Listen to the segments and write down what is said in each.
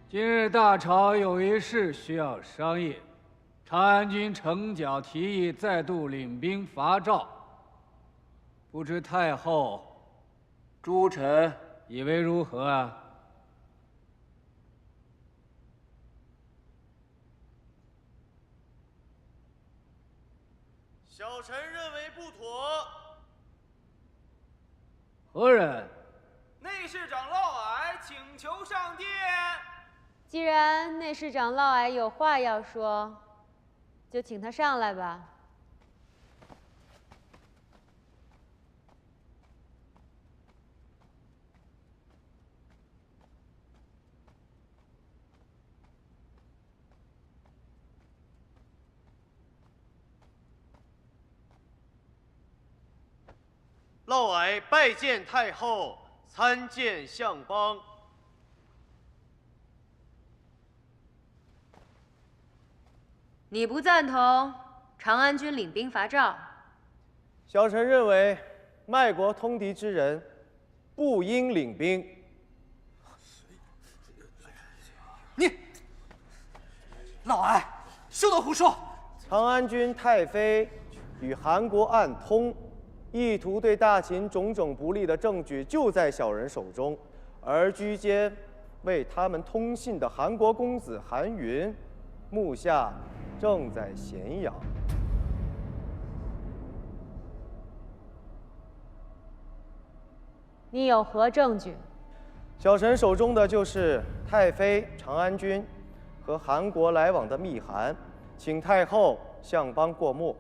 今日大朝有一事需要商议，长安君程角提议再度领兵伐赵，不知太后、诸臣以为如何啊？小臣认为不妥。何人？内侍长嫪毐请求上殿。既然内侍长嫪毐有话要说，就请他上来吧。嫪毐拜见太后，参见相邦。你不赞同长安君领兵伐赵？小臣认为，卖国通敌之人，不应领兵。你，嫪毐，休得胡说！长安君太妃与韩国暗通，意图对大秦种种不利的证据就在小人手中，而居间为他们通信的韩国公子韩云，目下正在咸阳。你有何证据？小臣手中的就是太妃、长安君和韩国来往的密函，请太后相邦过目。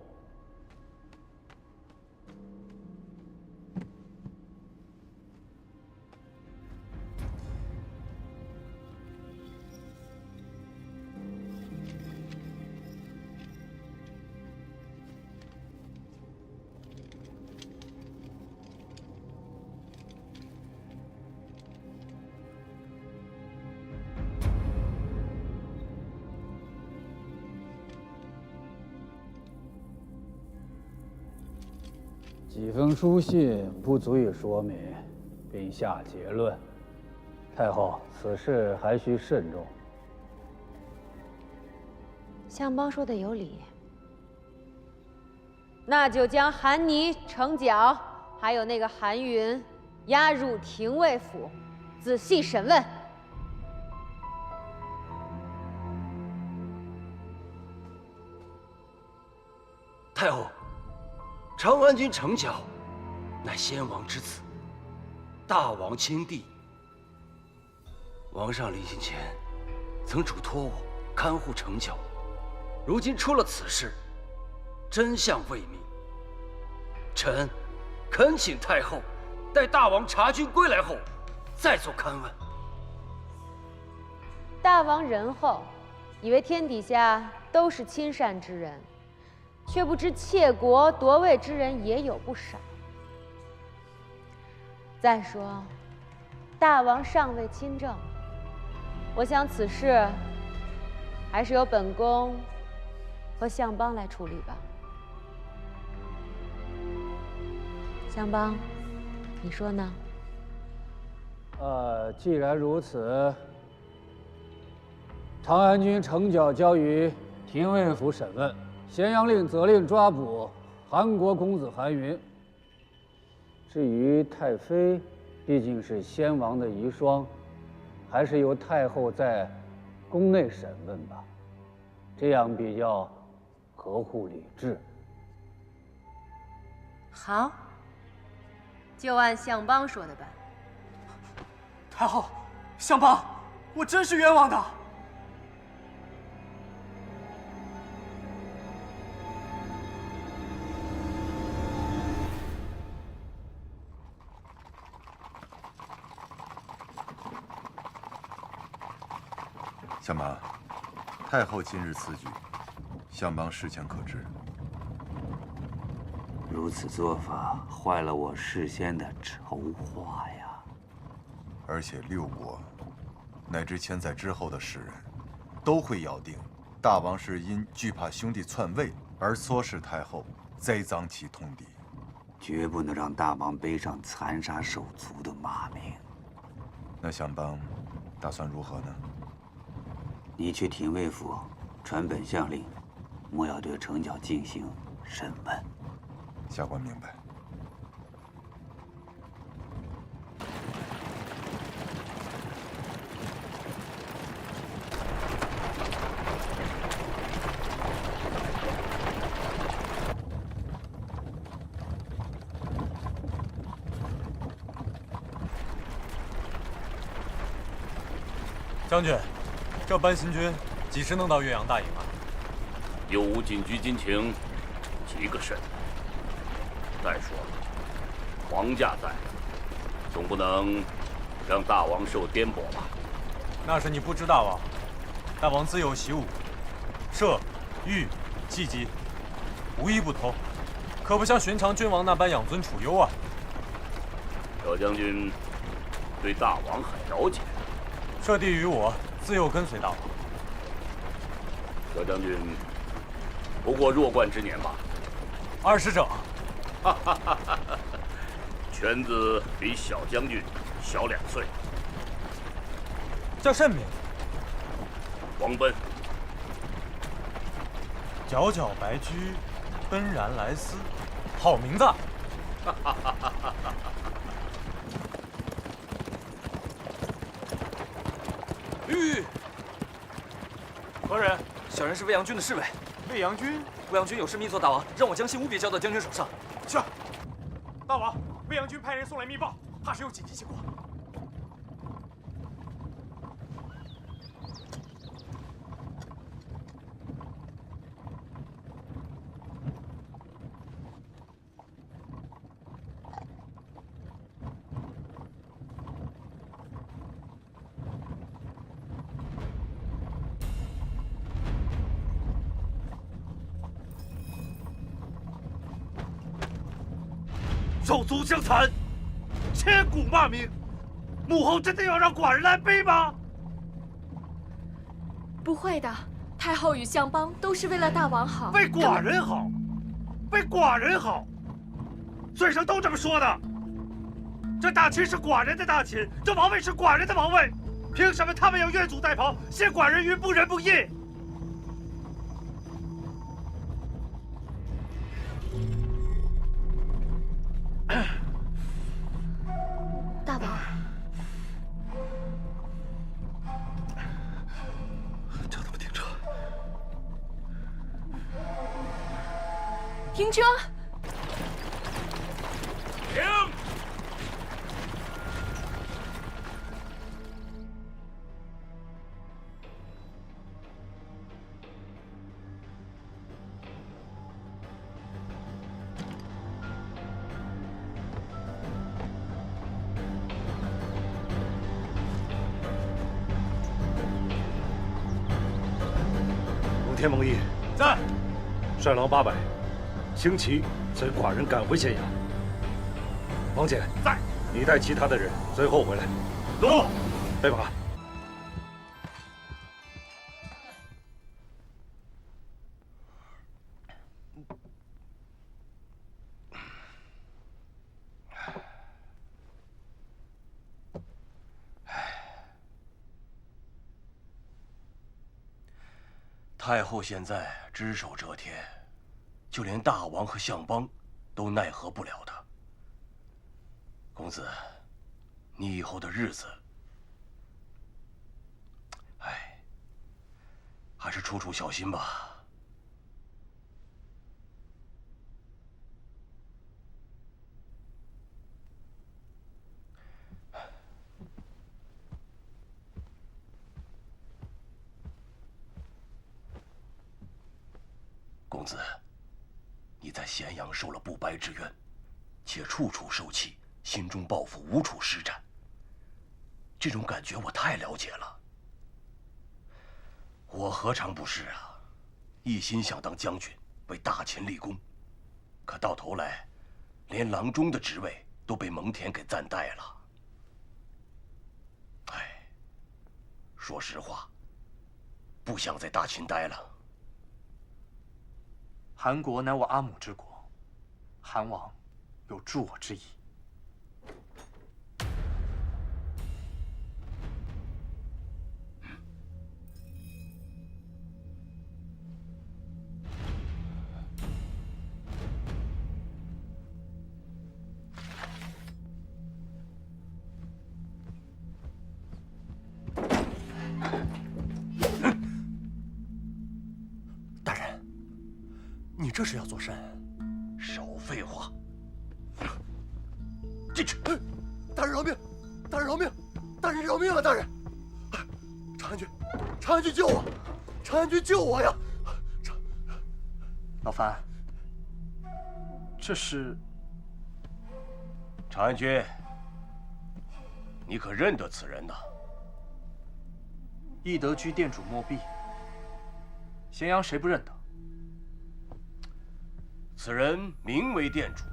几封书信不足以说明，并下结论。太后，此事还需慎重。相邦说的有理，那就将韩妮、程角还有那个韩云押入廷尉府，仔细审问。太后，长安君程角乃先王之子，大王亲弟。王上临行前曾嘱托我看护程角，如今出了此事，真相未明。臣恳请太后待大王察军归来后，再做勘问。大王仁厚，以为天底下都是亲善之人，却不知窃国夺位之人也有不少。再说，大王尚未亲政，我想此事还是由本宫和相邦来处理吧。相邦，你说呢？既然如此，长安君程角交于廷尉府审问，咸阳令责令抓捕韩国公子韩云。至于太妃，毕竟是先王的遗孀，还是由太后在宫内审问吧，这样比较合乎礼制。好，就按相邦说的办。太后，相邦，我真是冤枉的。相邦，太后今日此举，相邦事前可知。如此做法坏了我事先的筹划呀！而且六国，乃至潜在之后的世人，都会咬定大王是因惧怕兄弟篡位而唆使太后栽赃其通敌，绝不能让大王背上残杀手足的骂名。那相邦打算如何呢？你去廷尉府传本相令，莫要对程角进行审问。下官明白。将军，这班行军几时能到岳阳大营啊？又无紧急军情，急个甚？再说了，皇驾在，总不能让大王受颠簸吧？那是你不知大王，大王自有习武，射、御、技击，无一不通，可不像寻常君王那般养尊处优啊。小将军对大王很了解。舍弟与我自幼跟随大王。小将军不过弱冠之年吧？20整。犬子比小将军小2岁。叫甚名？王奔。皎皎白驹，奔然来思，好名字。何人？小人是未央军的侍卫。未央军？未央军有事密奏大王，让我将信务必交到将军手上。是。大王，未央军派人送来密报，怕是有紧急情况。手足相残，千古骂名。母后真的要让寡人来背吗？不会的，太后与相邦都是为了大王好。为寡人好，为寡人好，嘴上都这么说的。这大秦是寡人的大秦，这王位是寡人的王位，凭什么他们要越俎代庖，陷寡人于不仁不义？大王，叫他们停车！停车！停！天蒙毅在，率狼800，轻骑随寡人赶回咸阳。王翦在，你带其他的人随后回来。走，备马。太后现在只手遮天，就连大王和相邦都奈何不了他。公子，你以后的日子，还是处处小心吧。公子，你在咸阳受了不白之冤，且处处受气，心中抱负无处施展。这种感觉我太了解了。我何尝不是啊？一心想当将军，为大秦立功，可到头来，连郎中的职位都被蒙恬给暂代了。说实话，不想在大秦待了。韩国乃我阿母之国，韩王有助我之意。这是要做甚？少废话，进去。大人饶命！大人饶命！大人饶命啊！大人，长安君，长安君救我！长安君救我呀！老樊，这是长安君，你可认得此人呐？义德居店主莫弼，咸阳谁不认得？此人名为店主，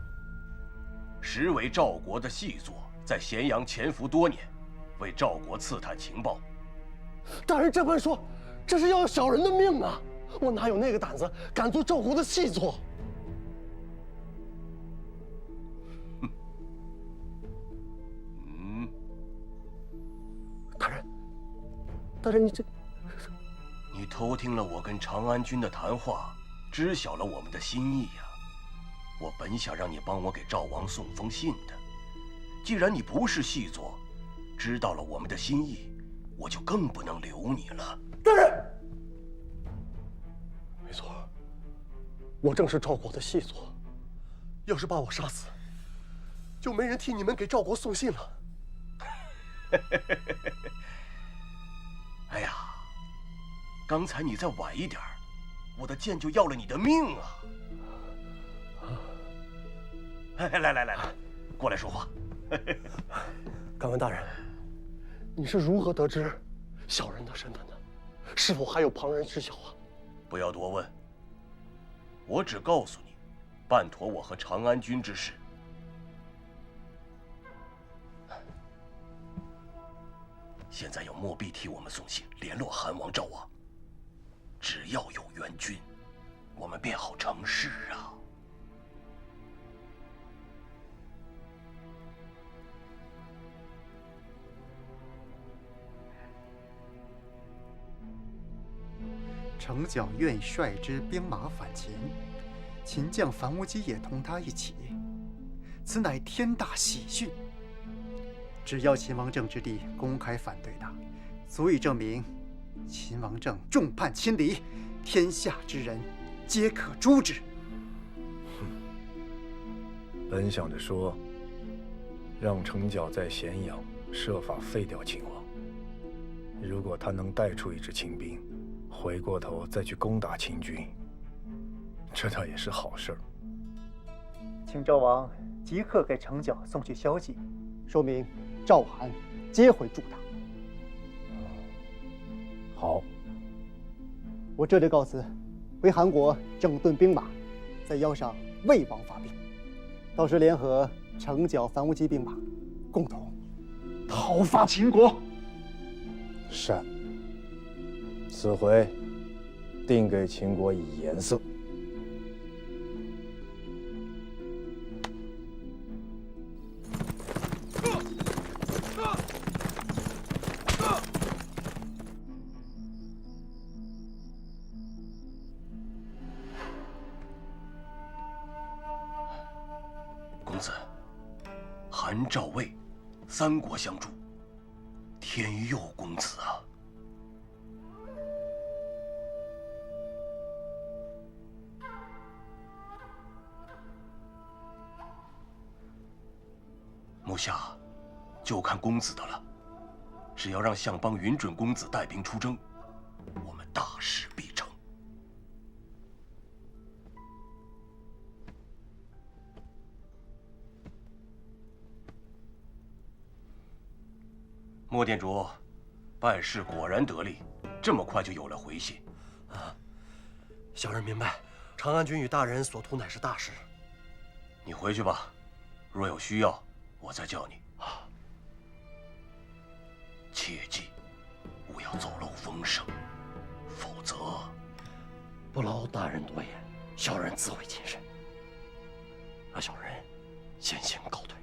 实为赵国的细作，在咸阳潜伏多年，为赵国刺探情报。大人这般说，这是要小人的命啊！我哪有那个胆子敢做赵国的细作？大人，你偷听了我跟长安君的谈话，知晓了我们的心意呀。我本想让你帮我给赵王送封信的，既然你不是细作，知道了我们的心意，我就更不能留你了。大人，没错，我正是赵国的细作。要是把我杀死，就没人替你们给赵国送信了。哎呀，刚才你再晚一点，我的剑就要了你的命啊！来，过来说话。敢问大人，你是如何得知小人的身份的？是否还有旁人知晓啊？不要多问，我只告诉你，办妥我和长安君之事。现在有莫弼替我们送信，联络韩王、赵王。只要有援军，我们便好成事啊。程角愿率之兵马反秦，秦将樊无机也同他一起，此乃天大喜讯。只要秦王政之地公开反对他，足以证明秦王政众叛亲离，天下之人皆可诛之。本想着说，让程角在咸阳设法废掉秦王。如果他能带出一支秦兵，回过头再去攻打秦军，这倒也是好事儿。请赵王即刻给程角送去消息，说明赵韩皆会助他。好，我这就告辞，回韩国整顿兵马，再邀上魏王发兵，到时联合程角、樊无机兵马，共同讨伐秦国。善，此回定给秦国以颜色。公子，韩、赵、魏三国相助，天佑公子啊！目下就看公子的了，只要让相邦允准公子带兵出征，我们大事必成。莫店主，办事果然得力，这么快就有了回信。啊，小人明白，长安君与大人所图乃是大事。你回去吧，若有需要，我再叫你。啊，切记，不要走漏风声，否则不劳大人多言，小人自会谨慎。那小人先行告退。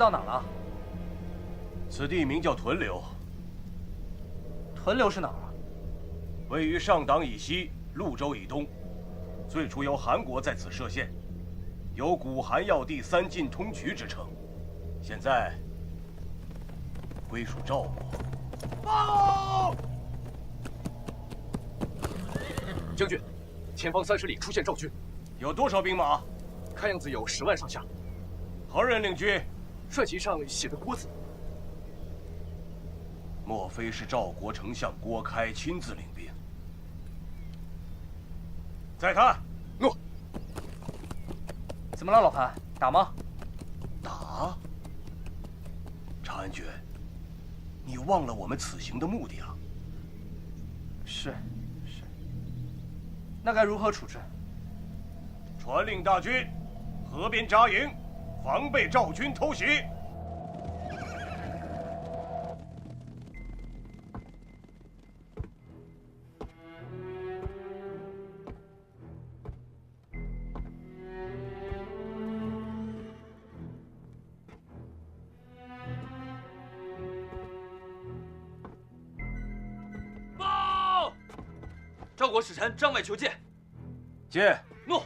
到哪了？此地名叫屯留。屯留是哪儿啊？位于上党以西，潞州以东。最初由韩国在此设县，有古韩要地3晋通衢之称。现在归属赵国。报！将军，前方30里出现赵军，有多少兵马？看样子有10万上下。何人领军？帅旗上写的郭字。莫非是赵国丞相郭开亲自领兵？再看。诺。怎么了，老潘？打吗？打？长安君，你忘了我们此行的目的了？是。那该如何处置？传令大军，河边扎营，防备赵军偷袭。报！赵国使臣张外求见。见。诺。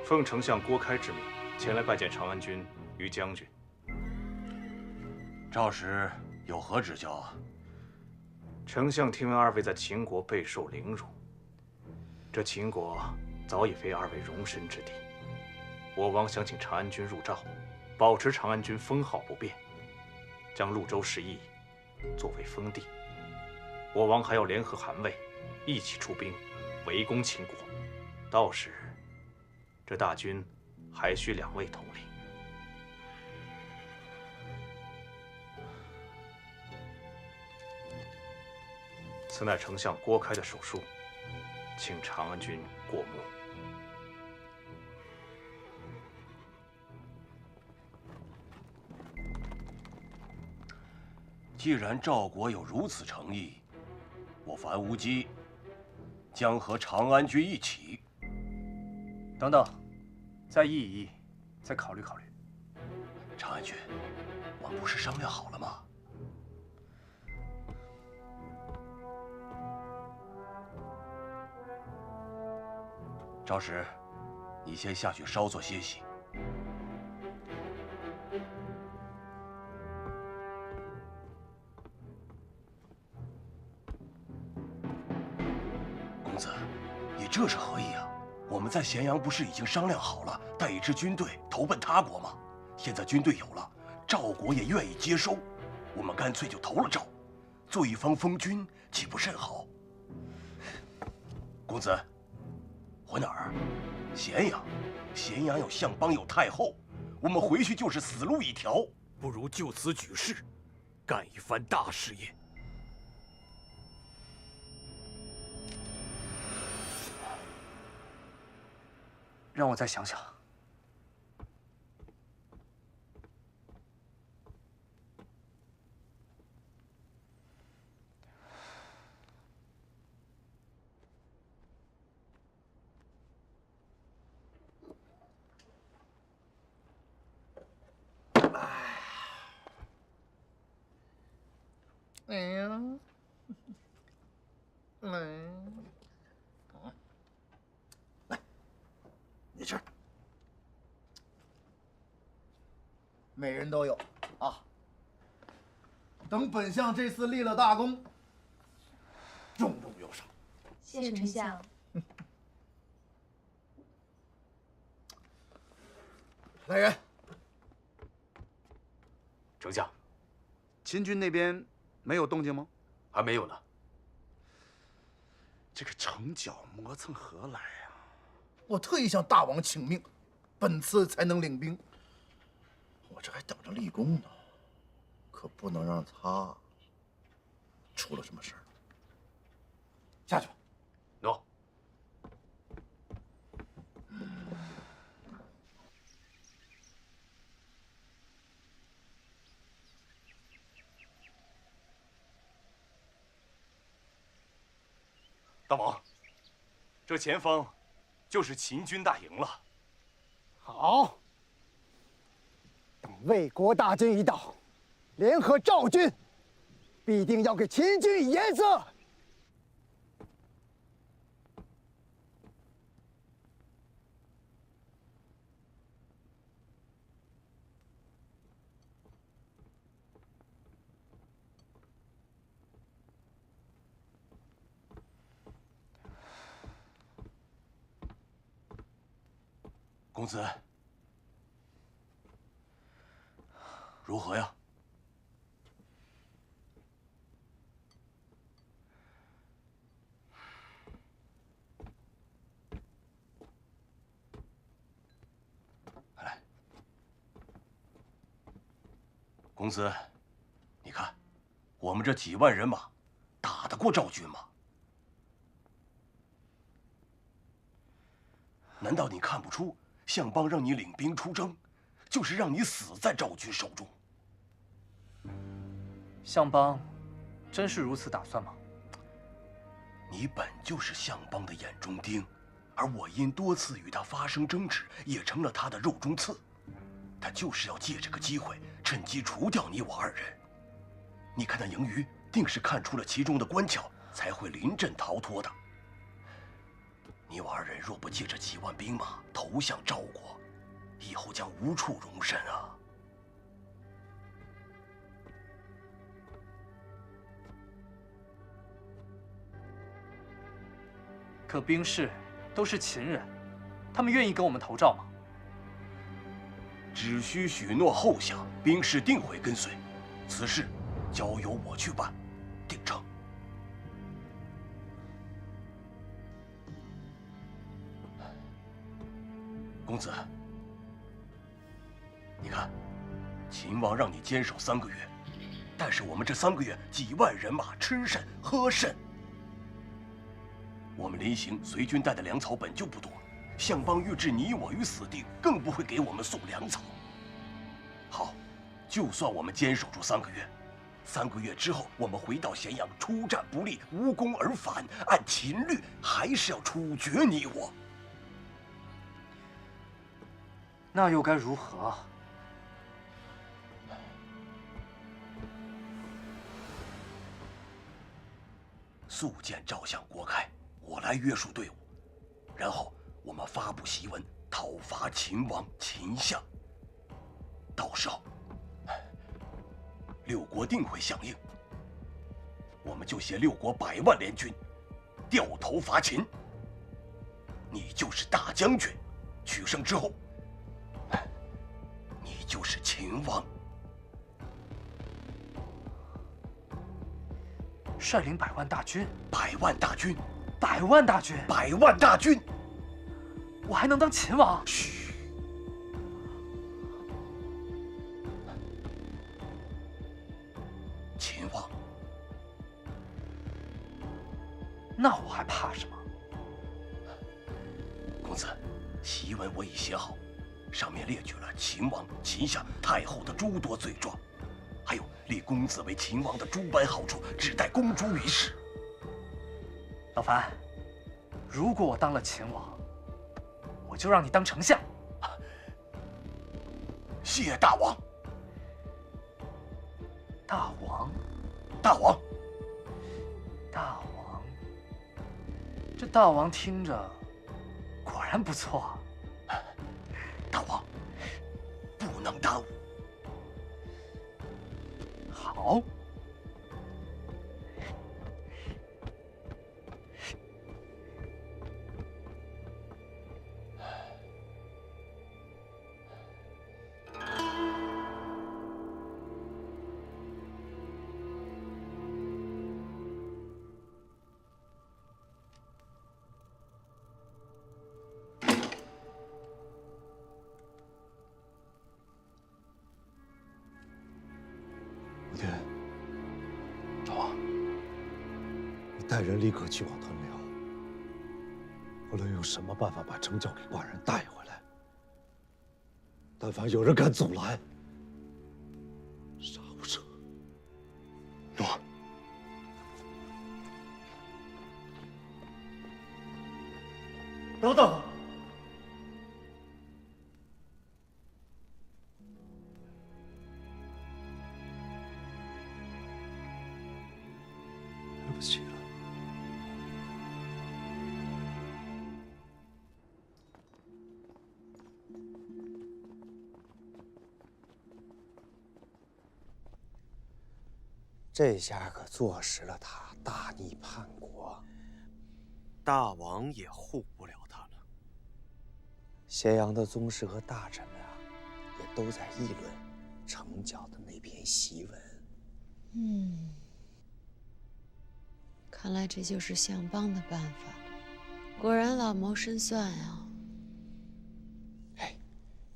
奉丞相郭开之命，前来拜见长安君于将军。赵使有何指教啊？丞相听闻2位在秦国备受凌辱，这秦国早已非2位容身之地。我王想请长安君入赵，保持长安君封号不变，将潞州10邑作为封地。我王还要联合韩魏，一起出兵围攻秦国。到时，这大军还需2位统领。此乃丞相郭开的手书，请长安君过目。既然赵国有如此诚意，我樊无忌将和长安君一起。等等，再议一议，再考虑考虑。长安君，我们不是商量好了吗？赵使，你先下去稍作歇息。公子，你这是何意啊？我们在咸阳不是已经商量好了，带一支军队投奔他国吗？现在军队有了，赵国也愿意接收，我们干脆就投了赵，做一方封君，岂不甚好？公子，回哪儿？咸阳，咸阳有相邦，有太后，我们回去就是死路一条。不如就此举事，干一番大事业。让我再想想。你吃。每人都有啊。等本相这次立了大功，重重有赏。谢丞相。来人。丞相，秦军那边没有动静吗？还没有呢。这个城角磨蹭何来呀？我特意向大王请命，本次才能领兵。我这还等着立功呢，可不能让他出了什么事儿。下去吧。诺。大王，这前方就是秦军大营了。好，等魏国大军一到，联合赵军，必定要给秦军以颜色。公子，如何呀？来，公子，你看，我们这几万人马，打得过赵军吗？难道你看不出？相邦让你领兵出征，就是让你死在赵军手中。相邦，真是如此打算吗？你本就是相邦的眼中钉，而我因多次与他发生争执，也成了他的肉中刺。他就是要借这个机会，趁机除掉你我二人。你看那盈余，定是看出了其中的关窍，才会临阵逃脱的。你我二人若不借这几万兵马投向赵国，以后将无处容身啊！可兵士都是秦人，他们愿意跟我们投赵吗？只需许诺后下，兵士定会跟随。此事交由我去办，定成。公子，你看，秦王让你坚守3个月，但是我们这3个月几万人马吃甚喝甚。我们临行随军带的粮草本就不多，相邦欲置你我于死地，更不会给我们送粮草。好，就算我们坚守住3个月，3个月之后我们回到咸阳，出战不利，无功而返，按秦律还是要处决你我。那又该如何？速见赵相国开，我来约束队伍，然后我们发布檄文讨伐秦王、秦相。到时候6国定会响应，我们就携6国100万联军掉头伐秦。你就是大将军，取胜之后，你就是秦王。率领100万大军，100万大军，100万大军，100万大军，我还能当秦王？嘘，秦王，那我还怕什么？公子，檄文我已写好，上面列举了秦王、秦相、太后的诸多罪状，还有立公子为秦王的诸般好处，只待公诸于世。老樊，如果我当了秦王，我就让你当丞相。谢大王。大王，大王，大王，这大王听着果然不错。大王，不能耽误。好。武天，赵王，你带人立刻去往屯粮，无论用什么办法把成教给寡人带回来。但凡有人敢阻拦，杀无赦。诺。惜了。这下可坐实了他大逆叛国，大王也护不了他了。咸阳的宗室和大臣们啊，也都在议论程角的那篇檄文。看来这就是相邦的办法了。果然老谋深算啊！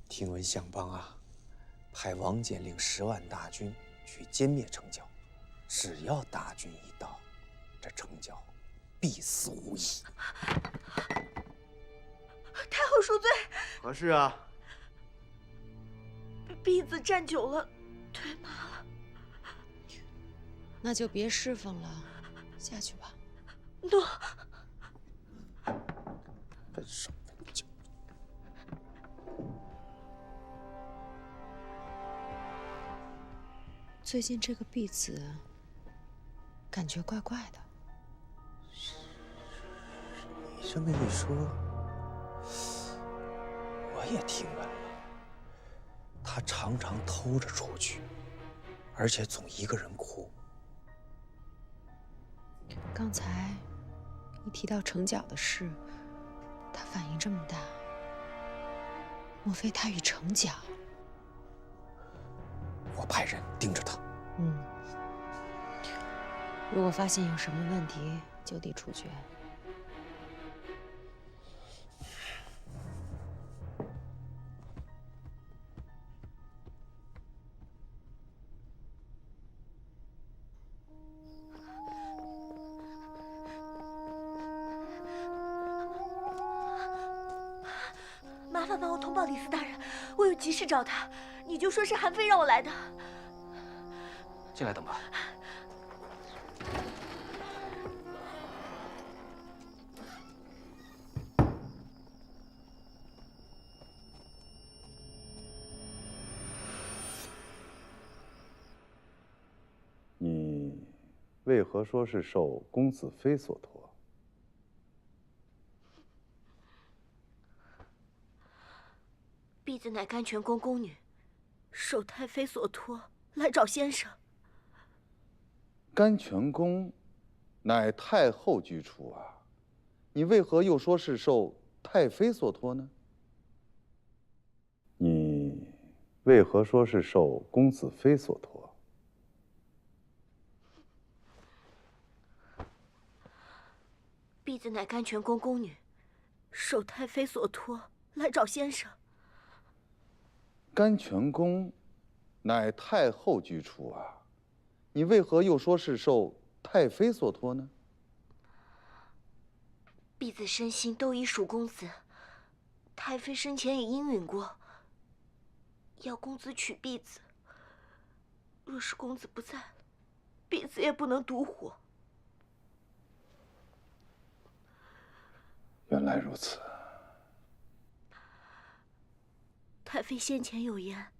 听闻相邦啊，派王翦领10万大军去歼灭程角，只要大军一到，这程角必死无疑。太后恕罪。何事啊？婢子站久了，腿麻了。那就别侍奉了，下去吧。诺。分手分脚。最近这个婢子，感觉怪怪的。你这么一说，我也听闻了。他常常偷着出去，而且总一个人哭。刚才一提到程角的事，他反应这么大，莫非他与程角？我派人盯着他。如果发现有什么问题，就地处决。麻烦帮我通报李斯大人，我有急事找他，你就说是韩非让我来的。进来等吧。你为何说是受公子妃所托？婢子乃甘泉宫宫女，受太妃所托来找先生。甘泉宫乃太后居处啊，你为何又说是受太妃所托呢？你为何说是受公子妃所托？婢子乃甘泉宫宫女，受太妃所托来找先生。甘泉宫乃太后居处啊，你为何又说是受太妃所托呢？婢子身心都已属公子，太妃生前也应允过，要公子娶婢子。若是公子不在了，婢子也不能独活。原来如此。太妃先前有言，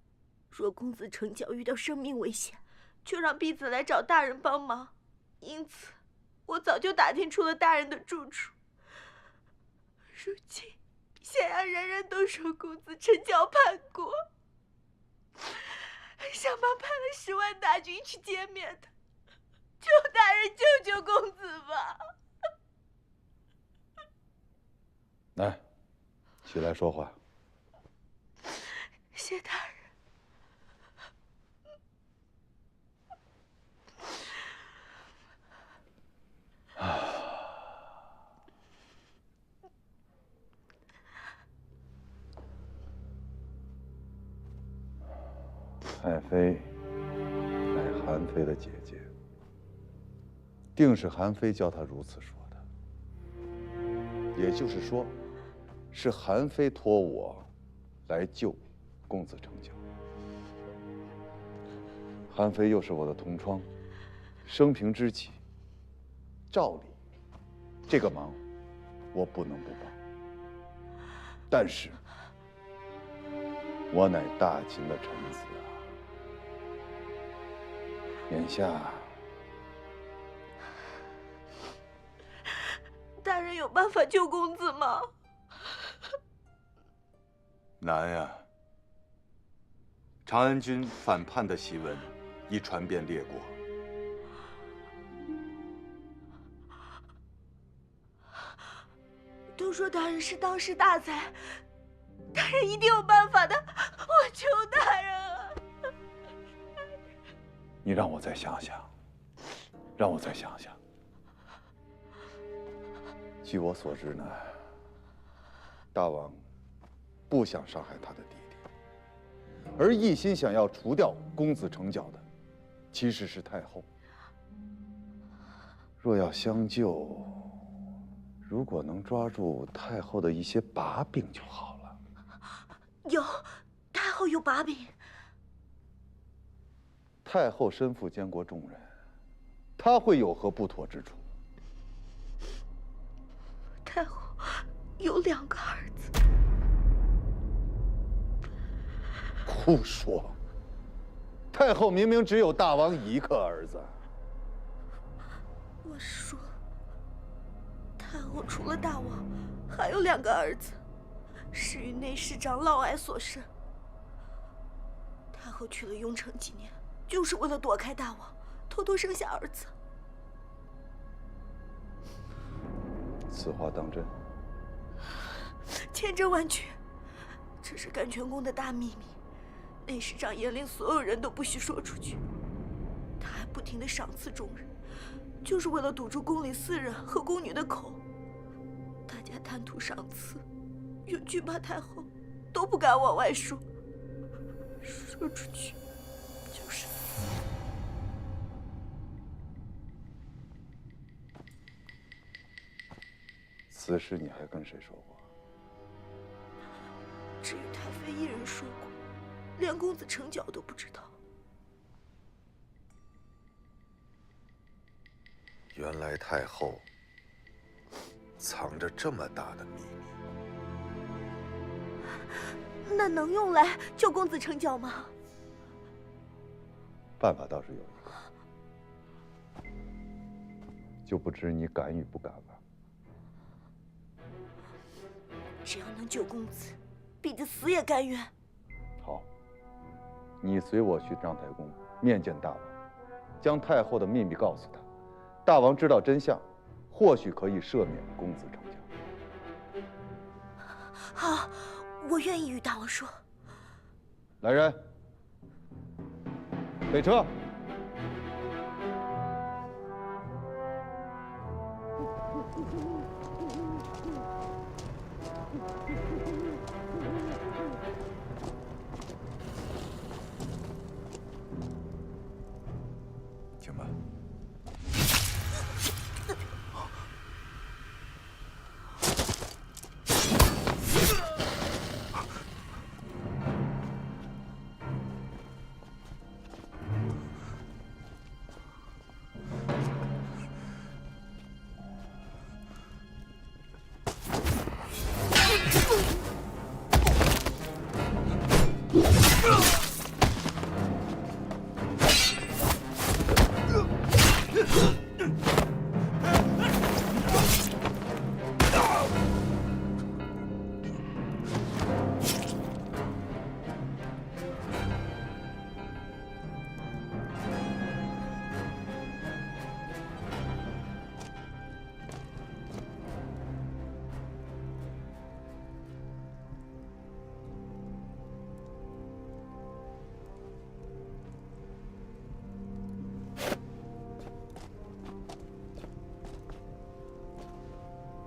若公子程角遇到生命危险，就让婢子来找大人帮忙。因此，我早就打听出了大人的住处。如今，咸阳人人都说公子程角叛国，相邦派了10万大军去歼灭他。求大人救救公子吧！来，起来说话。谢大人。太妃乃韩非的姐姐，定是韩非教她如此说的。也就是说，是韩非托我来救公子程角。韩非又是我的同窗，生平知己，照理这个忙我不能不帮。但是我乃大秦的臣子啊，眼下大人有办法救公子吗？难呀。长安军反叛的檄闻已传遍列国。都说大人是当世大才，大人一定有办法的，我求大人啊！你让我再想想，让我再想想。据我所知呢，大王不想伤害他的弟弟，而一心想要除掉公子成角的，其实是太后。若要相救，如果能抓住太后的一些把柄就好了。有，太后有把柄。太后身负监国重任，她会有何不妥之处？太后有2个儿子。胡说！太后明明只有大王1个儿子。我是说，太后除了大王，还有2个儿子，是与内侍长嫪毐所生。太后去了雍城几年，就是为了躲开大王，偷偷生下儿子。此话当真？千真万确，这是甘泉宫的大秘密，内侍长严令所有人都不许说出去。他还不停地赏赐众人，就是为了堵住宫里4人和宫女的口。大家贪图赏赐，又惧怕太后，都不敢往外说，说出去就是。此事你还跟谁说过？只有太妃一人说过，连公子成角都不知道。原来太后藏着这么大的秘密。那能用来救公子成角吗？办法倒是有一个，就不知你敢与不敢了。只要能救公子，婢子死也甘愿。好，你随我去章台宫面见大王，将太后的秘密告诉他。大王知道真相，或许可以赦免公子成角。好，我愿意与大王说。来人，备车。请吧。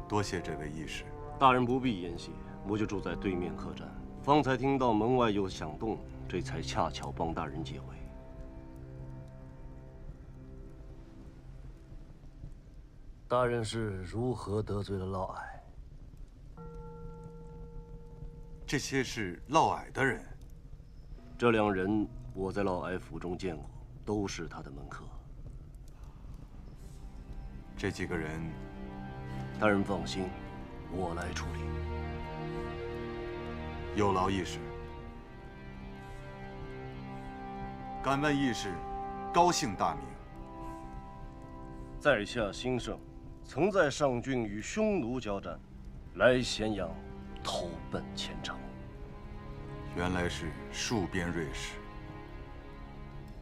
多谢这位义士。大人不必言谢，我就住在对面客栈，方才听到门外有响动，这才恰巧帮大人解围。大人是如何得罪了嫪毐？这些是嫪毐的人。这2人我在嫪毐府中见过，都是他的门客。这几个人，大人放心，我来处理。有劳义士。敢问义士，高姓大名？在下兴盛，曾在上郡与匈奴交战，来咸阳投奔前程。原来是戍边锐士。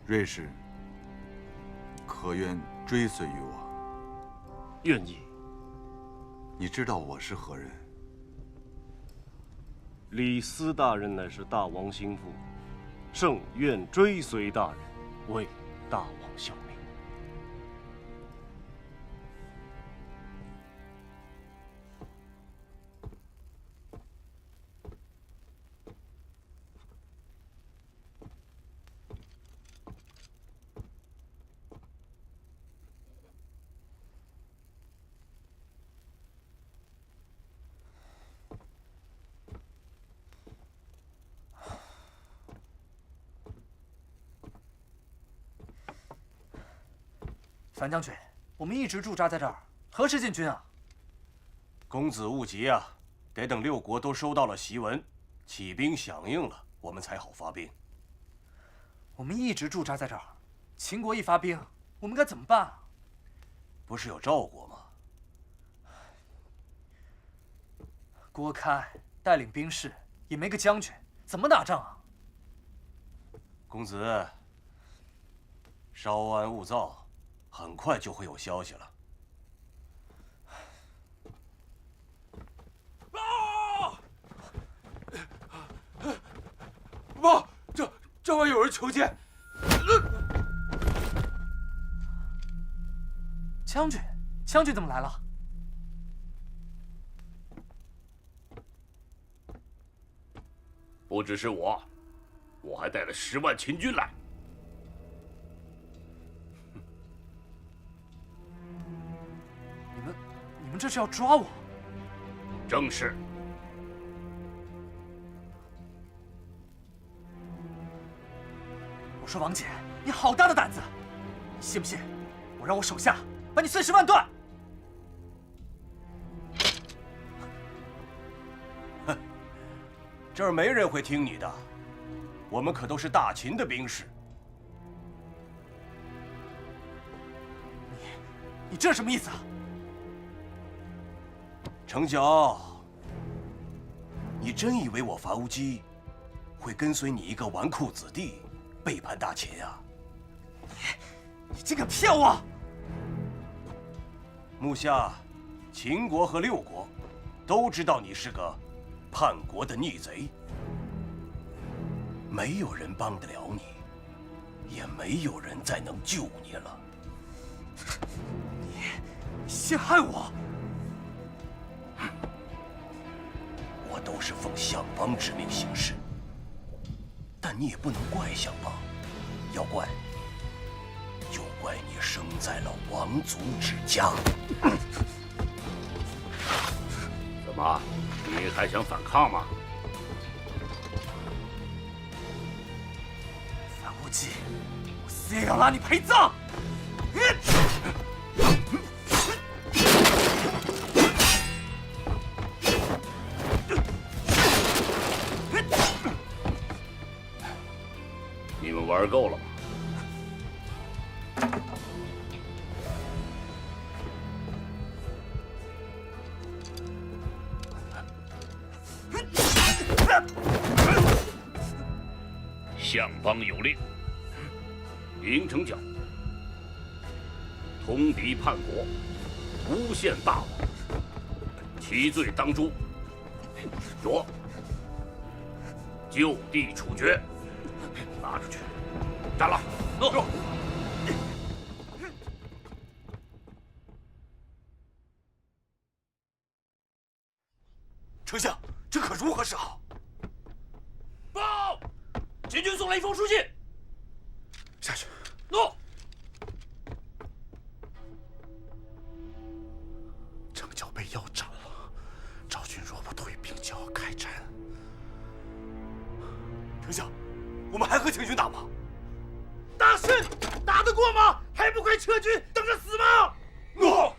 锐士，可愿追随于我？愿意。你知道我是何人？李斯大人乃是大王心腹，圣愿追随大人，为大王效命。樊将军，我们一直驻扎在这儿，何时进军啊？公子勿急啊，得等六国都收到了檄文，起兵响应了，我们才好发兵。我们一直驻扎在这儿，秦国一发兵，我们该怎么办啊？不是有赵国吗？郭开带领兵士，也没个将军，怎么打仗啊？公子，稍安勿躁。很快就会有消息了。报！这外有人求见。将军怎么来了？不只是我还带了10万秦军来。你们这是要抓我？正是。我说王翦，你好大的胆子！你信不信我让我手下把你碎尸万段？哼，这儿没人会听你的，我们可都是大秦的兵士。你这什么意思啊？程角，你真以为我樊无机会跟随你一个纨绔子弟背叛大秦啊？你竟敢骗我！目下，秦国和六国都知道你是个叛国的逆贼，没有人帮得了你，也没有人再能救你了。你陷害我！我都是奉相邦之命行事，但你也不能怪相邦，要怪就怪你生在了王族之家。怎么，你还想反抗吗？樊无忌，我死也要拉你陪葬！你们玩够了吗？相邦有令，林成角通敌叛国，诬陷大王，其罪当诛。说，就地处决。拿出去，斩了！诺。丞相，这可如何是好？报，秦军送来一封书信。下去。诺。程角被腰斩了，赵军若不退兵，就要开战。丞相，我们还和秦军打吗？大胜，打得过吗？还不快撤军，等着死吗？诺。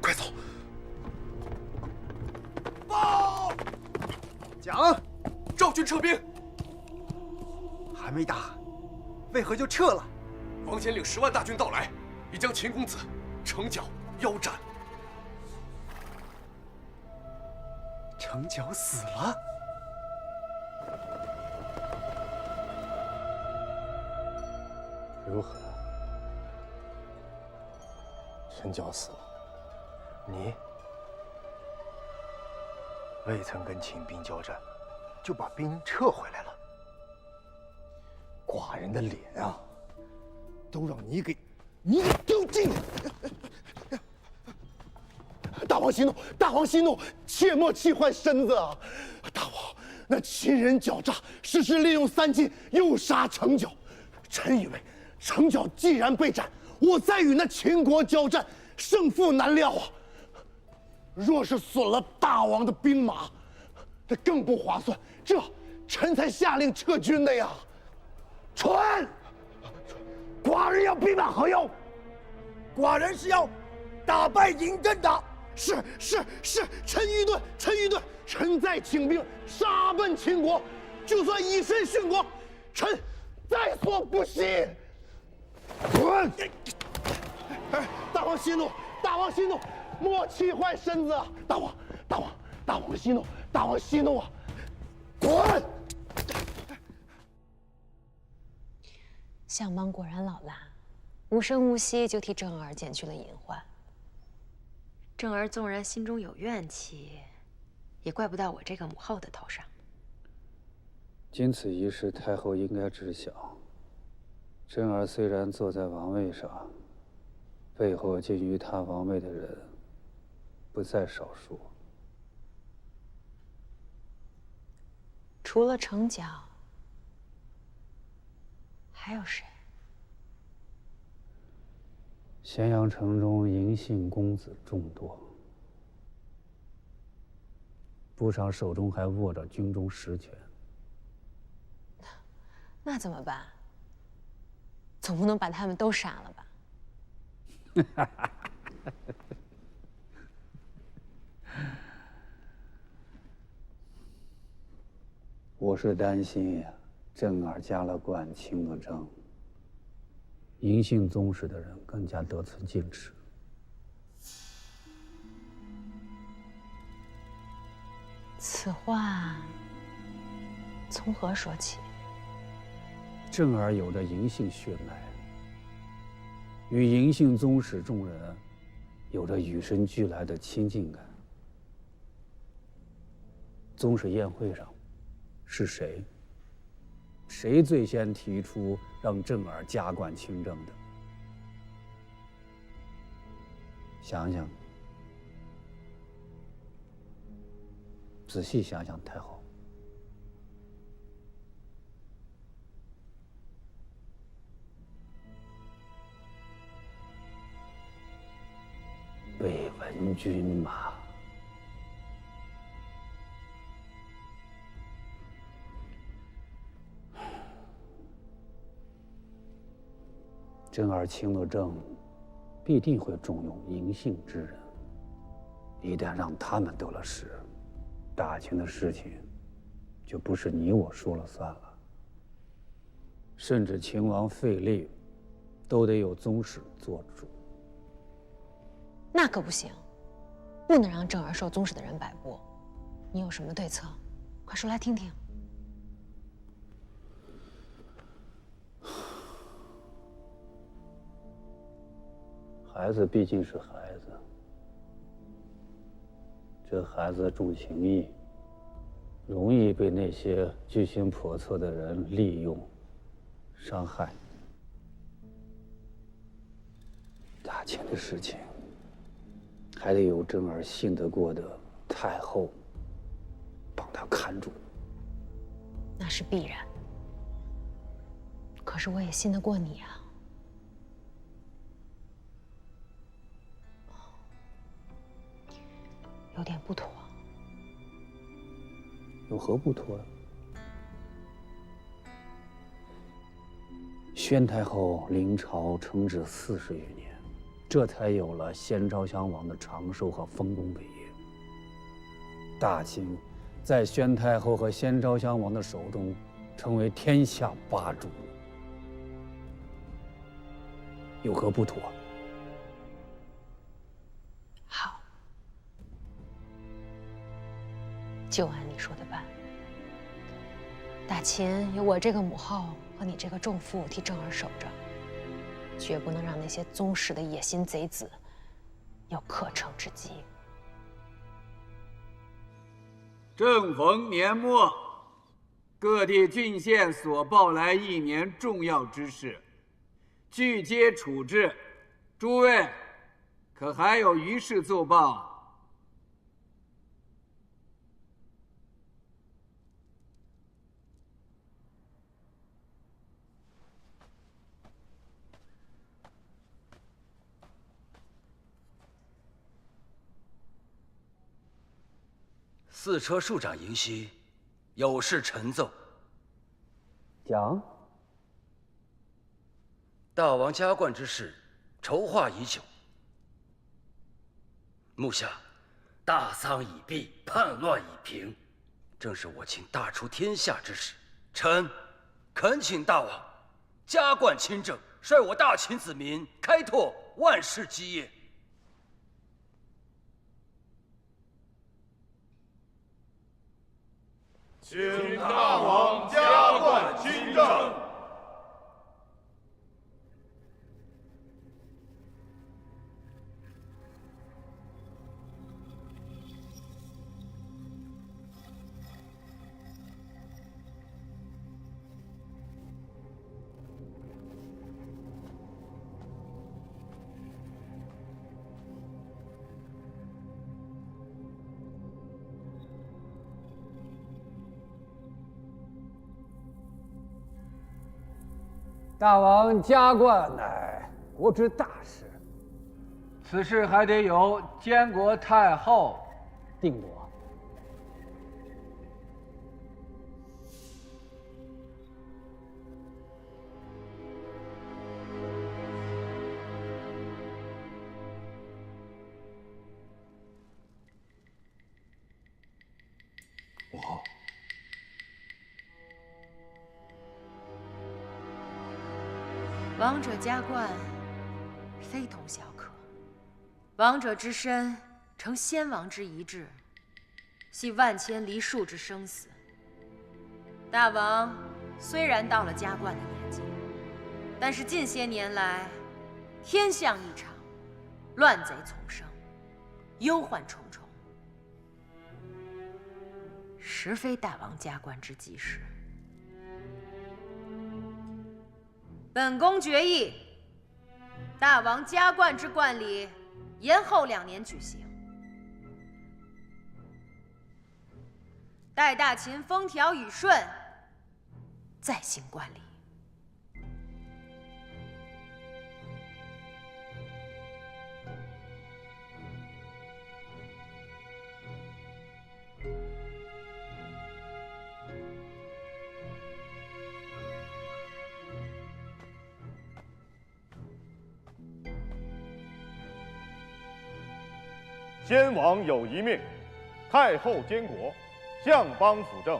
快走！报，讲，赵军撤兵。还没打，为何就撤了？王坚领10万大军到来，已将秦公子程角腰斩。程角死了？如何？程角死了，你未曾跟秦兵交战，就把兵撤回来了。寡人的脸啊，都让你给丢尽了！大王息怒，大王息怒，切莫气坏身子啊！大王，那秦人狡诈，时时利用三晋诱杀程角。臣以为，程角既然被斩，我再与那秦国交战，胜负难料啊！若是损了大王的兵马，这更不划算。这臣才下令撤军的呀！传，寡人要兵马何用？寡人是要打败嬴政的。是，臣愚钝，臣再请兵杀奔秦国，就算以身殉国，臣在所不惜。滚！大王息怒，大王息怒，莫气坏身子啊！大王息怒，大王息怒啊！滚！相邦果然老辣，无声无息就替正儿减去了隐患。正儿纵然心中有怨气，也怪不到我这个母后的头上。经此一事，太后应该知晓，正儿虽然坐在王位上，背后觊觎她王位的人不在少数。除了程角，还有谁？咸阳城中嬴姓公子众多，不少手中还握着军中实权。那怎么办？总不能把他们都杀了吧？我是担心正儿加了冠，清了政，嬴姓宗室的人更加得寸进尺。此话从何说起？正儿有着嬴姓血脉，与嬴姓宗室众人有着与生俱来的亲近感。宗室宴会上，是谁最先提出让正儿加冠清正的？想想，仔细想想，太后。魏文君嘛，正儿清了政，必定会重用嬴姓之人。一旦让他们得了势，大秦的事情就不是你我说了算了。甚至秦王废立，都得有宗室做主。那可不行，不能让正儿受宗室的人摆布。你有什么对策？快说来听听。孩子毕竟是孩子，这孩子重情义，容易被那些居心叵测的人利用、伤害。大秦的事情，还得有正儿信得过的太后帮他看住。那是必然。可是我也信得过你啊。有点不妥。有何不妥？宣太后临朝承旨40余年，这才有了先昭襄王的长寿和丰功伟业。大秦在宣太后和先昭襄王的手中，成为天下霸主。有何不妥？好，就按你说的办。大秦有我这个母后和你这个仲父替正儿守着，绝不能让那些宗室的野心贼子有可乘之机。正逢年末，各地郡县所报来一年重要之事，俱皆处置。诸位，可还有余事奏报？四车庶长迎西，有事陈奏。讲。大王加冠之事，筹划已久。目下，大丧已毕，叛乱已平，正是我秦大出天下之时。臣恳请大王加冠亲政，率我大秦子民开拓万世基业。请大王加冠亲政。大王加冠乃国之大事，此事还得由监国太后定夺。王者加冠，非同小可。王者之身，承先王之遗志，系万千梨树之生死。大王虽然到了加冠的年纪，但是近些年来，天象异常，乱贼丛生，忧患重重，实非大王加冠之吉时。本宫决议，大王加冠之冠礼延后2年举行，待大秦风调雨顺，再行冠礼。先王有一命，太后监国，相邦辅政。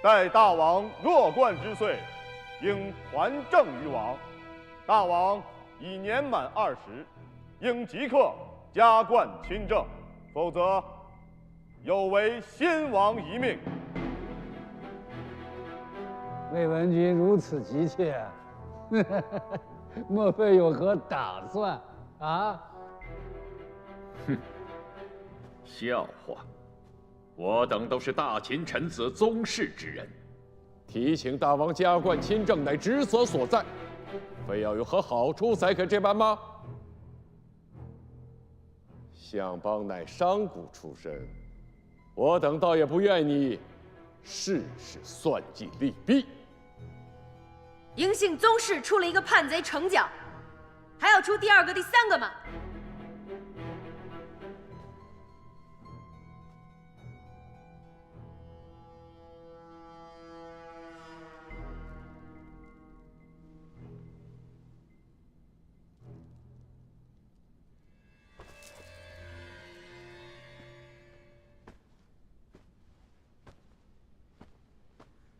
待大王弱冠之岁，应还政于王。大王已年满20，应即刻加冠亲政，否则有违先王遗命。魏文君如此急切，莫非有何打算啊？哼！笑话！我等都是大秦臣子，宗室之人，提请大王加冠亲政乃职责所在，非要有何好处才可这般吗？相邦乃商贾出身，我等倒也不愿你事事算计利弊。嬴姓宗室出了一个叛贼程角，还要出第2个、第3个吗？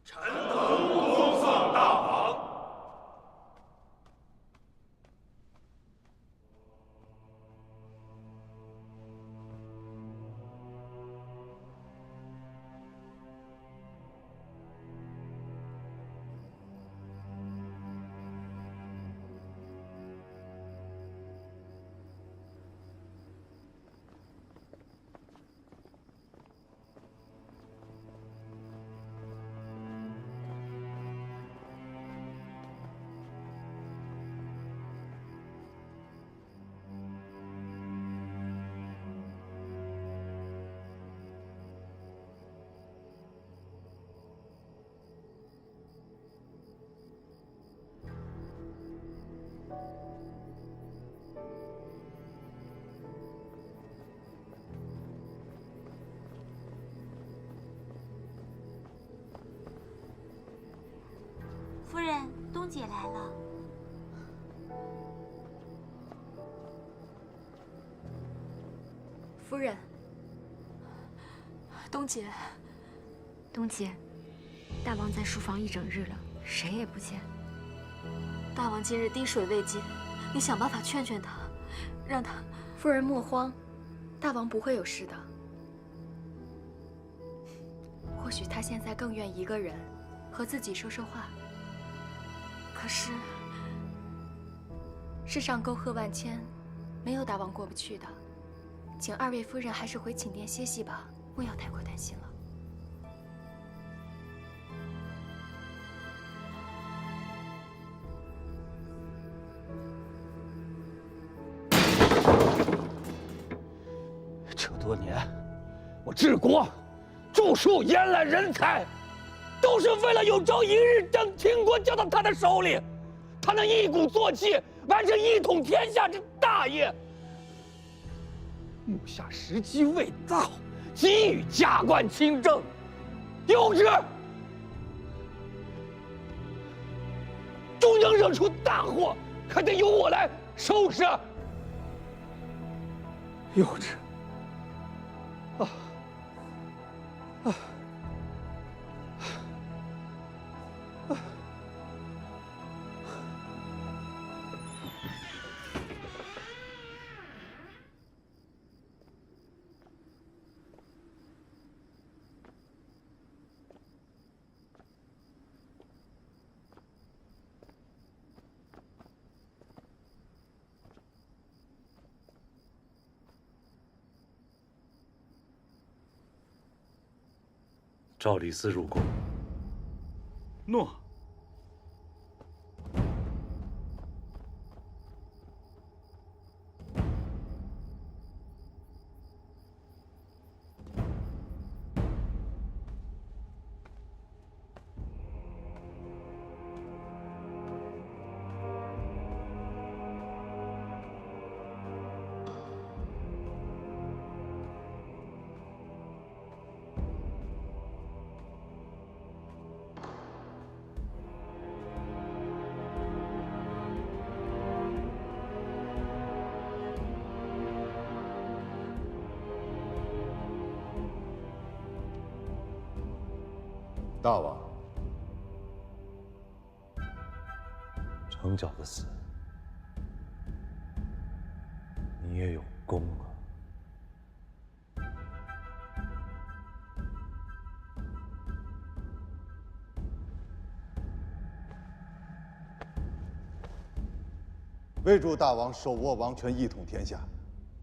臣等恭送大王。东姐来了。夫人，东姐，东姐，大王在书房一整日了，谁也不见。大王今日滴水未进，你想办法劝劝他，让他……夫人莫慌，大王不会有事的。或许他现在更愿一个人和自己说说话。可是世上沟壑万千，没有大王过不去的。请二位夫人还是回寝殿歇息吧，莫要太过担心了。这多年，我治国、著述、延揽人才，都是为了有朝一日将秦国交到他的手里，他能一鼓作气，完成一统天下之大业。目下时机未到，急于加官亲政，幼稚！终将惹出大祸，还得由我来收拾。幼稚！赵李斯入宫。诺。大王，程角的死，你也有功啊！为助大王手握王权，一统天下，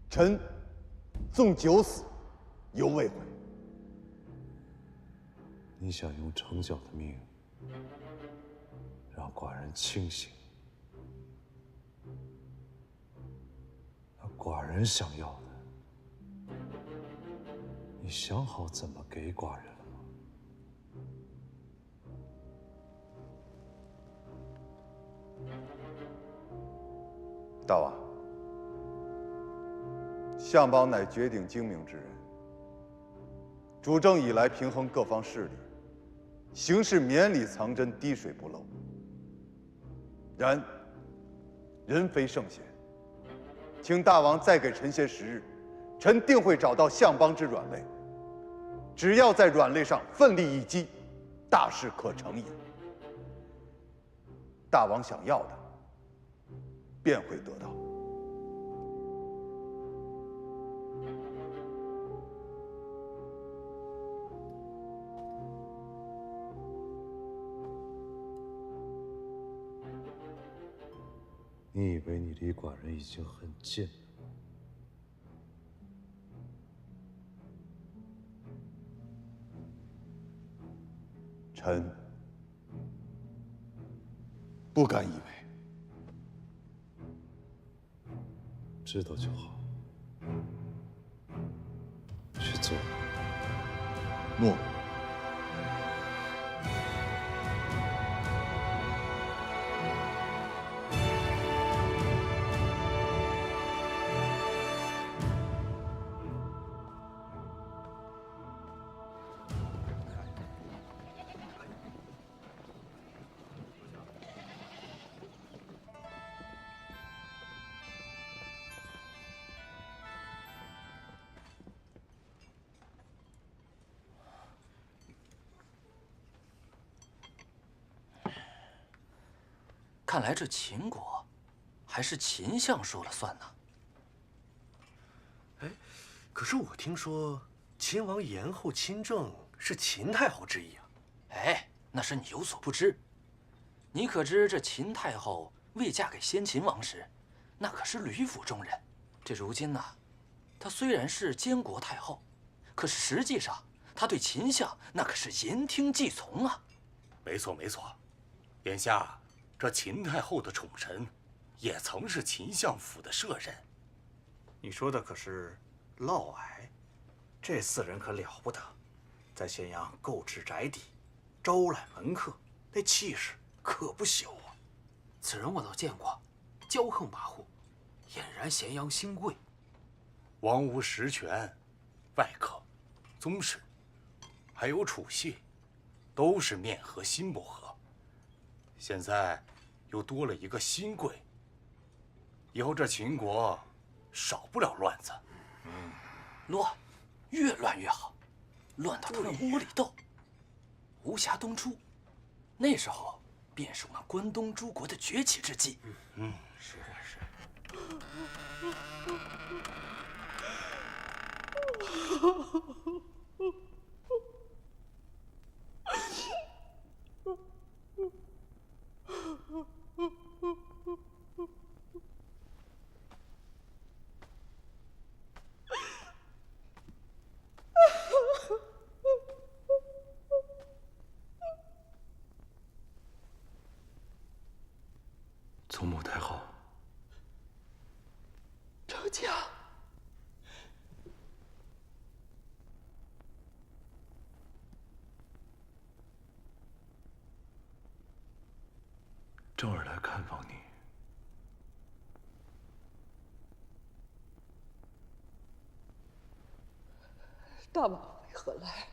臣纵九死，犹未悔。你想用程角的命让寡人清醒，那寡人想要的，你想好怎么给寡人了吗？大王，相邦乃绝顶精明之人，主政以来平衡各方势力，行事绵里藏针，滴水不漏。然人非圣贤，请大王再给臣些时日，臣定会找到相邦之软肋。只要在软肋上奋力一击，大事可成也。大王想要的，便会得到。你以为你离寡人已经很近了？臣不敢以为。知道就好，去做。诺。看来这秦国，还是秦相说了算呢。哎，可是我听说秦王延后亲政是秦太后之意啊。哎，那是你有所不知。你可知这秦太后未嫁给先秦王时，那可是吕府中人。这如今呢，她虽然是监国太后，可是实际上她对秦相那可是言听计从啊。没错没错，眼下这秦太后的宠臣，也曾是秦相府的舍人。你说的可是嫪毐？这4人可了不得，在咸阳购置宅邸，招揽门客，那气势可不小啊。此人我倒见过，骄横跋扈，俨然咸阳新贵。王无实权，外客、宗室，还有楚系，都是面和心不和。现在又多了一个新贵，以后这秦国少不了乱子。乱，越乱越好，乱到他们窝里斗。无暇东出，那时候便是我们关东诸国的崛起之际。是。祖母太后，周家，正儿来看望你。大王为何来？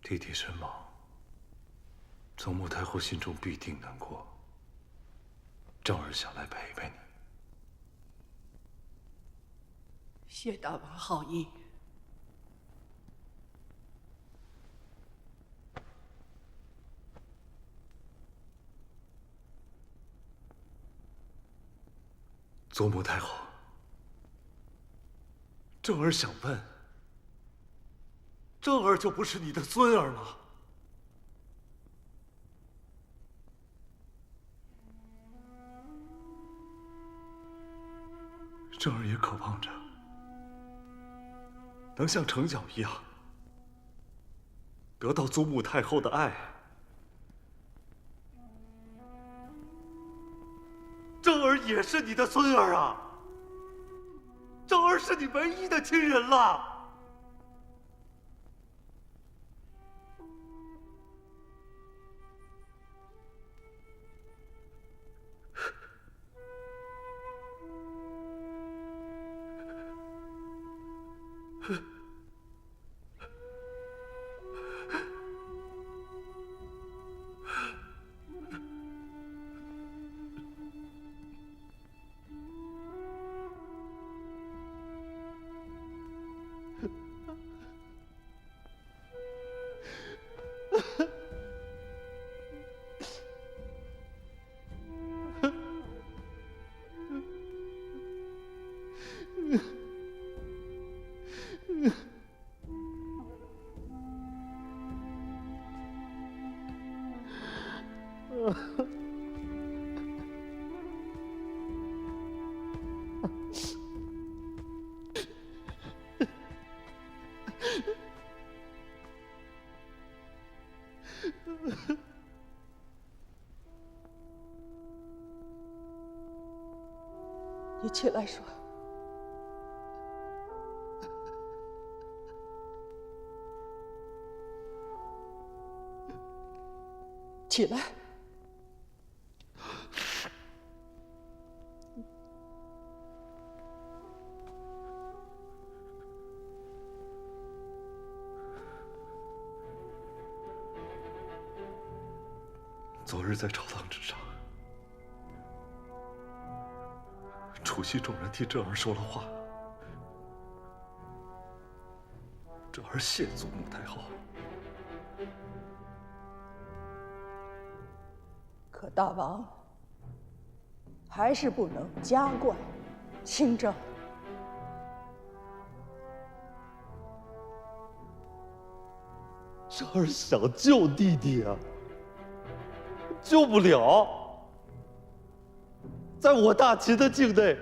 弟弟身亡，祖母太后心中必定难过。正儿想来陪陪你。谢大王好意。祖母太后，正儿想问，正儿就不是你的孙儿吗？正儿也渴望着能像程角一样，得到祖母太后的爱。正儿也是你的孙儿啊，正儿是你唯一的亲人了。你起来说。起来。昨日在朝堂之上，楚系众人替正儿说了话，这儿谢祖母太后。可大王还是不能加冠亲政。这儿想救弟弟啊，救不了。在我大秦的境内，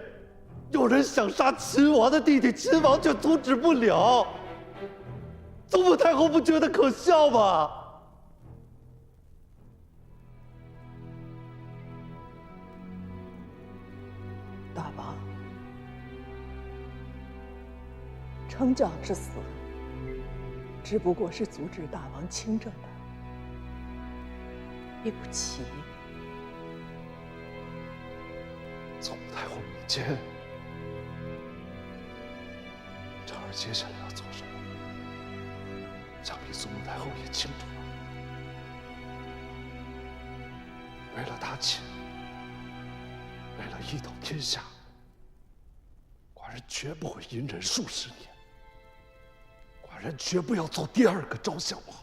有人想杀秦王的弟弟，秦王却阻止不了。祖母太后不觉得可笑吗？大王，成教之死，只不过是阻止大王亲政的一步棋。祖母太后明鉴，这儿接下来要做什么，想必祖母太后也清楚了。为了大秦，为了一统天下，寡人绝不会隐忍数十年。寡人绝不要做第二个赵襄王。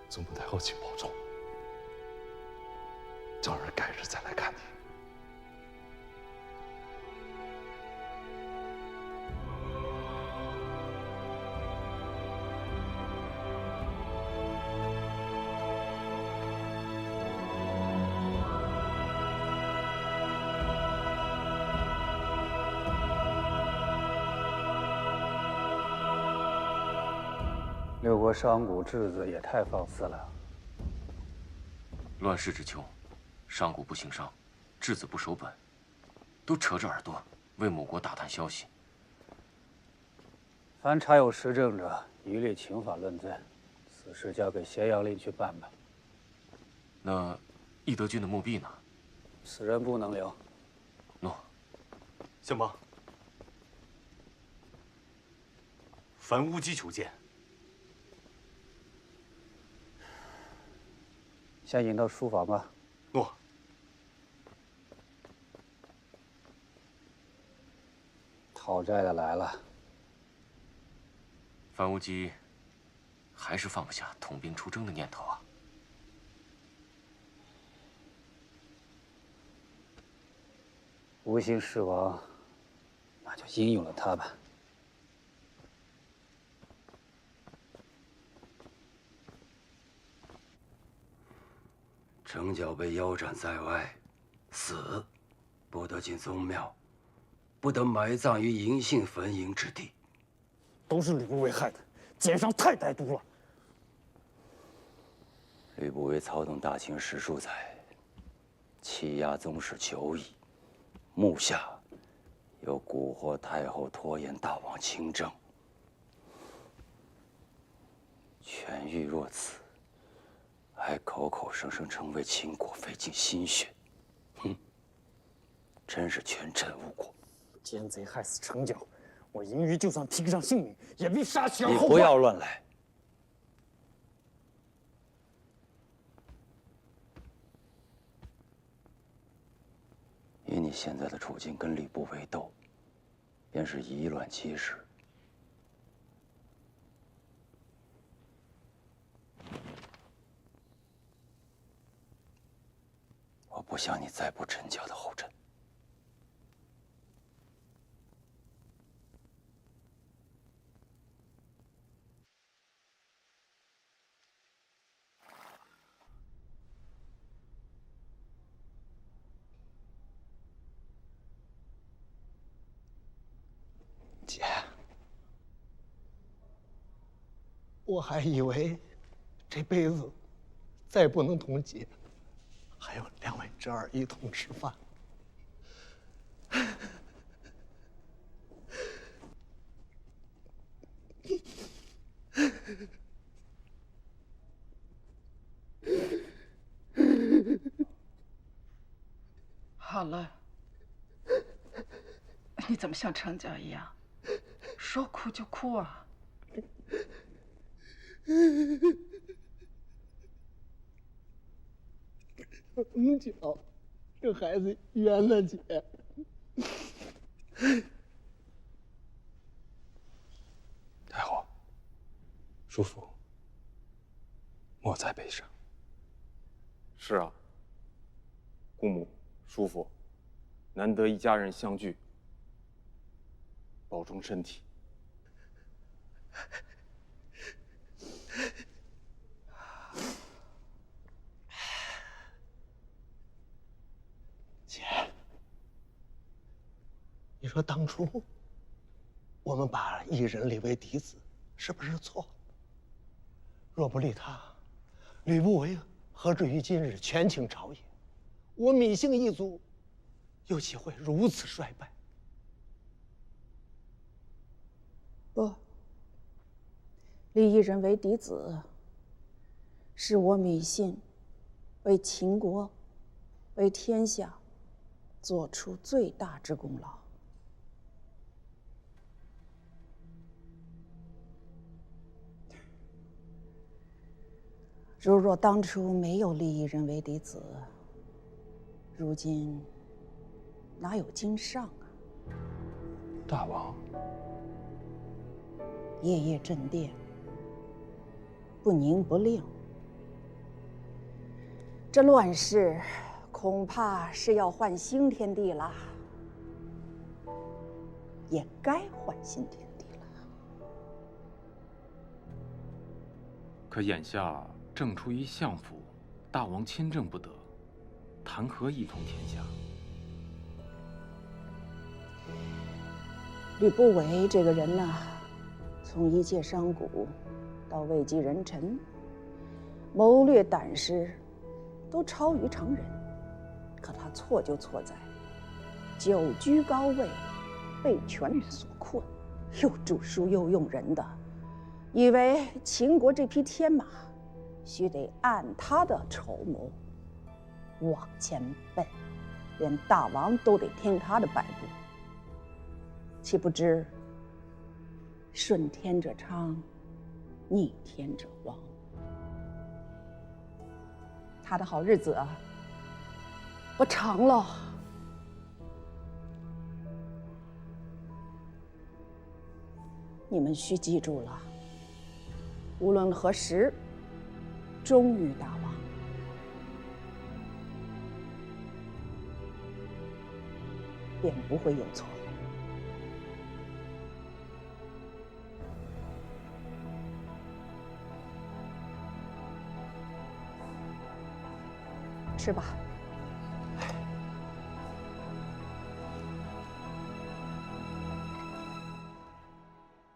祖母太后，请保重。叫人改日再来看你。六国商贾质子也太放肆了。乱世之秋，商贾不行商，质子不守本，都扯着耳朵为母国打探消息。凡查有实证者，一律请法论罪。此事交给咸阳令去办吧。那义德军的墓壁呢？此人不能留。诺。相邦。樊乌鸡求见。先引到书房吧。诺。讨债的来了。樊乌鸡还是放不下统兵出征的念头啊。吴兴弑王，那就应用了他吧。成角被腰斩在外，死不得进宗庙，不得埋葬于嬴姓坟茔之地。都是吕不韦害的，奸商太歹毒了。吕不韦操纵大秦10数载，欺压宗室久矣，目下又蛊惑太后拖延大王亲政，权欲若此，还口口声声称为秦国费尽心血，真是权臣误国。奸贼害死成角，我嬴余就算拼上性命，也必杀其而后快。你不要乱来。以你现在的处境，跟吕不韦斗，便是以卵击石。我不想你再步陈家的后尘。姐，我还以为这辈子再不能同姐还有2位侄儿一同吃饭。好了，你怎么像成角一样，说哭就哭啊？成角，这孩子冤了，姐。太后，叔父，莫再悲伤。是啊，姑母、叔父，难得一家人相聚，保重身体。姐，你说当初我们把异人立为嫡子，是不是错？若不立他，吕不韦何至于今日权倾朝野？我芈姓一族又岂会如此衰败？不，立异人为嫡子，是我芈姓为秦国、为天下做出最大之功劳。如若当初没有立异人为嫡子，如今哪有今上啊？大王，夜夜镇殿，不宁不令，这乱世恐怕是要换新天地了，也该换新天地了。可眼下正处于相府，大王亲政不得，谈何一统天下？吕不韦这个人呢，从一介商贾到位极人臣，谋略胆识都超于常人。可他错就错在久居高位，被权力所困，又著书又用人的，以为秦国这匹天马须得按他的筹谋往前奔，连大王都得听他的摆布。岂不知顺天者昌，逆天者亡。他的好日子啊，不长了。你们需记住了，无论何时，忠于大王，便不会有错。吃吧。